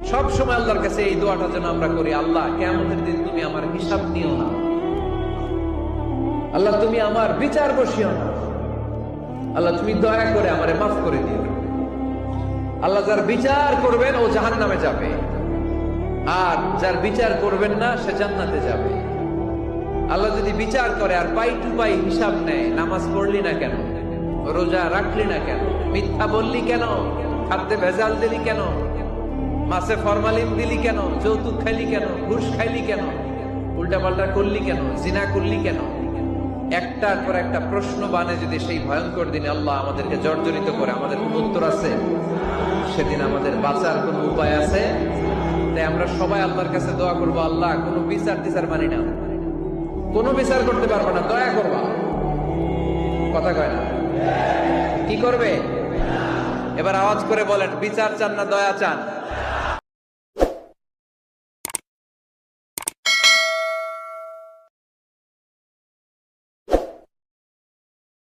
সব সময় আল্লাহর কাছে এই দোয়াটা যেন আমরা করি, আল্লাহ কিয়ামতের দিন তুমি আমার হিসাব নিও না, আল্লাহ তুমি আমার বিচার বসিও না, আল্লাহ তুমি দয়া করে আমারে মাফ করে দিও। আল্লাহ যার বিচার করবেন ও জাহান্নামে যাবে, আর যার বিচার করবেন না সে জান্নাতে যাবে। আল্লাহ যদি বিচার করে আর পাই টু পাই হিসাব নেয়, নামাজ পড়লি না কেন, রোজা রাখলি না কেন, মিথ্যা বললি কেন, খাদ্যে ভেজাল দিলি কেন, মাছে ফরমালিন দিলি কেন, যৌতুক খাইলি কেন, ঘুষ খাইলি কেন, উল্টাপাল্টা করলি কেন, জিনা করলি কেন, একটার পর একটা প্রশ্ন বানে যদি সেই ভয়ঙ্কর দিনে আল্লাহ আমাদেরকে জর্জরিত করে, আমাদের কোন উত্তর আছে? সেদিন আমাদের বাঁচার কোন উপায় আছে? তাই আমরা সবাই আল্লাহর কাছে দোয়া করবো, আল্লাহ কোন বিচার টিচার মানি না, কোন বিচার করতে পারবো না, দয়া করবা। কথা কয় না? কি করবে? এবার আওয়াজ করে বলেন, বিচার চান না দয়া চান?